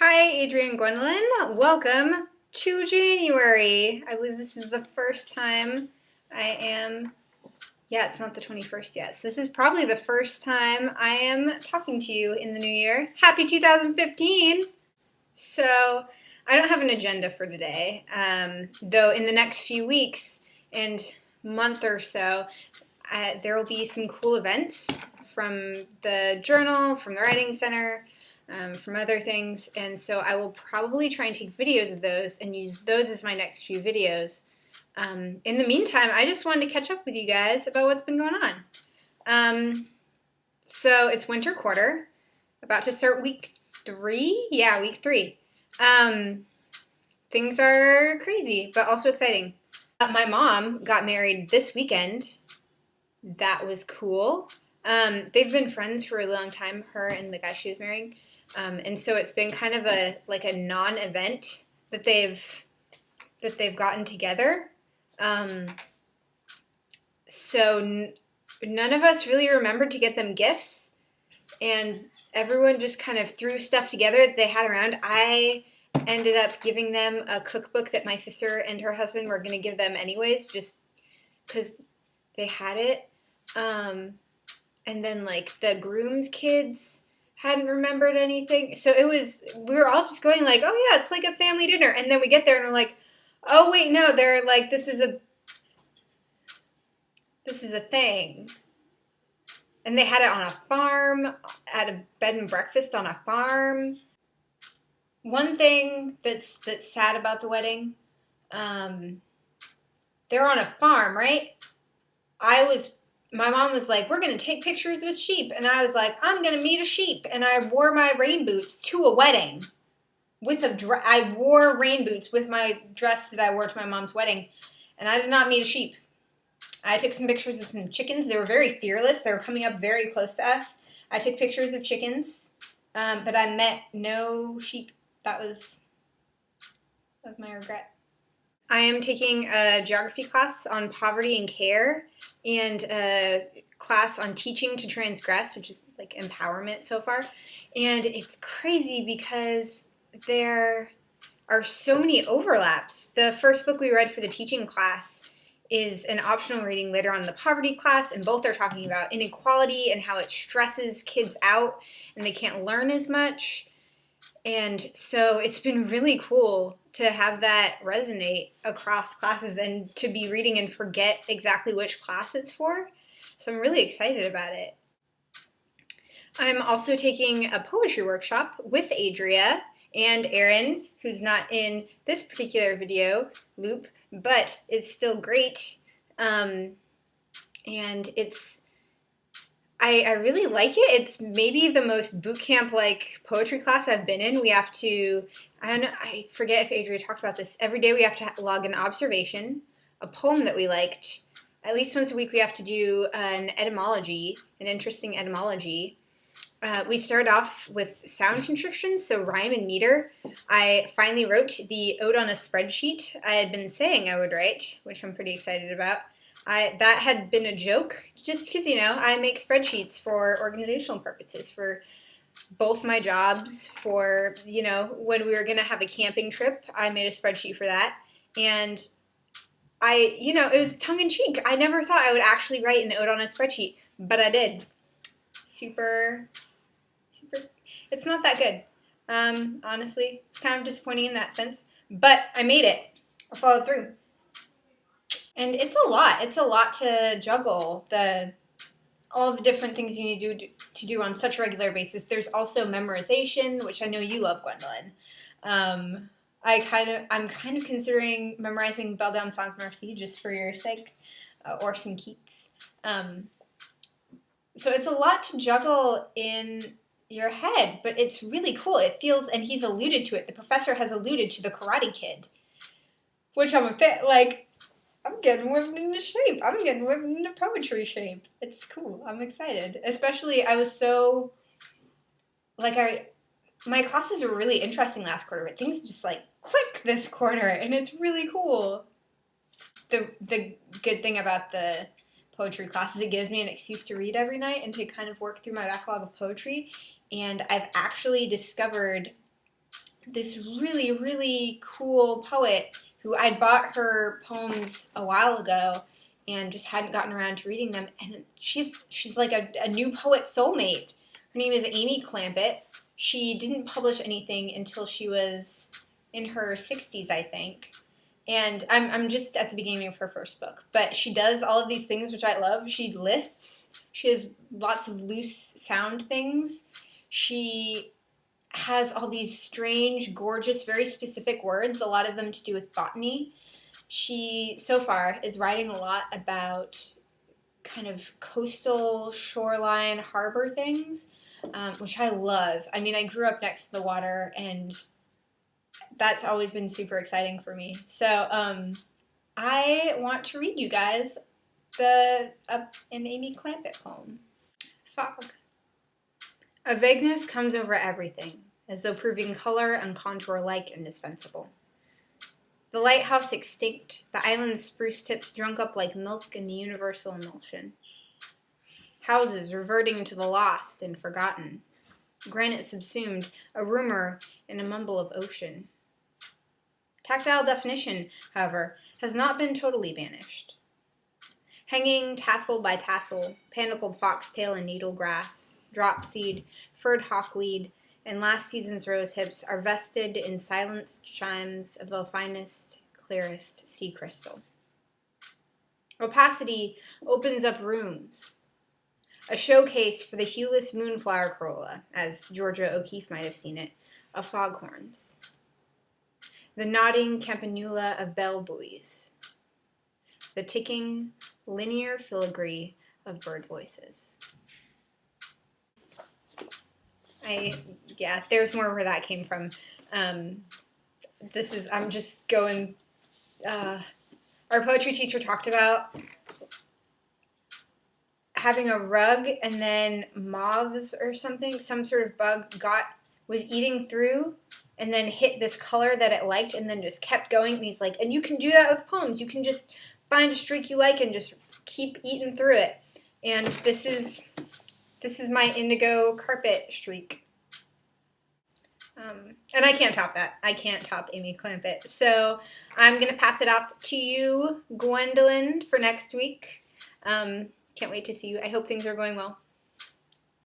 Hi, Adrienne Gwendolyn. Welcome to January. I believe this is the first time it's not the 21st yet. So this is probably the first time I am talking to you in the new year. Happy 2015. So I don't have an agenda for today, though in the next few weeks and month or so, there will be some cool events from the journal, from the writing center, from other things, and so I will probably try and take videos of those and use those as my next few videos. In the meantime, I just wanted to catch up with you guys about what's been going on. So it's winter quarter, about to start week 3. Yeah, week 3. Things are crazy, but also exciting. My mom got married this weekend. That was cool. They've been friends for a long time, her and the guy she was marrying. And so it's been kind of a non-event that they've gotten together. So none of us really remembered to get them gifts, and everyone just kind of threw stuff together that they had around. I ended up giving them a cookbook that my sister and her husband were going to give them anyways, just because they had it. And then the groom's kids hadn't remembered anything. So we were all just going oh yeah, it's like a family dinner. And then we get there and we're like, oh wait, no, they're this is a thing. And they had it on a farm, at a bed and breakfast on a farm. One thing that's sad about the wedding, they're on a farm, right? My mom was like, we're going to take pictures with sheep. And I was like, I'm going to meet a sheep. And I wore my rain boots to a wedding. I wore rain boots with my dress that I wore to my mom's wedding. And I did not meet a sheep. I took some pictures of some chickens. They were very fearless. They were coming up very close to us. I took pictures of chickens. But I met no sheep. That was my regret. I am taking a geography class on poverty and care, and a class on teaching to transgress, which is empowerment so far. And it's crazy because there are so many overlaps. The first book we read for the teaching class is an optional reading later on in the poverty class, and both are talking about inequality and how it stresses kids out and they can't learn as much. And so it's been really cool to have that resonate across classes and to be reading and forget exactly which class it's for. So I'm really excited about it. I'm also taking a poetry workshop with Adria and Erin, who's not in this particular video loop, but it's still great. And I really like it. It's maybe the most boot camp poetry class I've been in. We have to, I forget if Adria talked about this, every day we have to log an observation, a poem that we liked. At least once a week we have to do an etymology, an interesting etymology. We started off with sound constrictions, so rhyme and meter. I finally wrote the ode on a spreadsheet I had been saying I would write, which I'm pretty excited about. That had been a joke, just because, I make spreadsheets for organizational purposes, for both my jobs, for, when we were going to have a camping trip, I made a spreadsheet for that. And it was tongue-in-cheek. I never thought I would actually write an ode on a spreadsheet, but I did. Super, it's not that good. Honestly, it's kind of disappointing in that sense, but I made it. I followed through. And it's a lot. It's a lot to juggle, all of the different things you need to do on such a regular basis. There's also memorization, which I know you love, Gwendolyn. I'm kind of considering memorizing Belle Dame Sans Merci just for your sake, or some Keats. So it's a lot to juggle in your head, but it's really cool. It feels, and he's alluded to it, the professor has alluded to the Karate Kid, which I'm a bit I'm getting whipped into shape. I'm getting whipped into poetry shape. It's cool. I'm excited. Especially, I was so, my classes were really interesting last quarter, but things just click this quarter, and it's really cool. The good thing about the poetry class is it gives me an excuse to read every night and to kind of work through my backlog of poetry. And I've actually discovered this really, really cool poet who I'd bought her poems a while ago and just hadn't gotten around to reading them. And she's like a new poet soulmate. Her name is Amy Clampitt. She didn't publish anything until she was in her 60s, I think. And I'm just at the beginning of her first book. But she does all of these things, which I love. She lists. She has lots of loose sound things. She has all these strange, gorgeous, very specific words, a lot of them to do with botany. She, so far, is writing a lot about kind of coastal, shoreline, harbor things, which I love. I mean, I grew up next to the water, and that's always been super exciting for me. So I want to read you guys an Amy Clampitt poem. Fog. A vagueness comes over everything, as though proving color and contour alike indispensable. The lighthouse extinct, the island's spruce tips drunk up like milk in the universal emulsion. Houses reverting to the lost and forgotten. Granite subsumed, a rumor in a mumble of ocean. Tactile definition, however, has not been totally banished. Hanging tassel by tassel, panicled foxtail and needlegrass, dropseed, furred hawkweed, and last season's rose hips are vested in silenced chimes of the finest, clearest sea crystal. Opacity opens up rooms, a showcase for the hueless moonflower corolla, as Georgia O'Keeffe might have seen it, of foghorns. The nodding campanula of bell buoys, the ticking, linear filigree of bird voices. There's more where that came from. I'm just going, our poetry teacher talked about having a rug and then moths or something, some sort of bug was eating through and then hit this color that it liked and then just kept going. And he's like, and you can do that with poems. You can just find a streak you like and just keep eating through it. And this is my indigo carpet streak. And I can't top that. I can't top Amy Clampitt. So I'm going to pass it off to you, Gwendolyn, for next week. Can't wait to see you. I hope things are going well.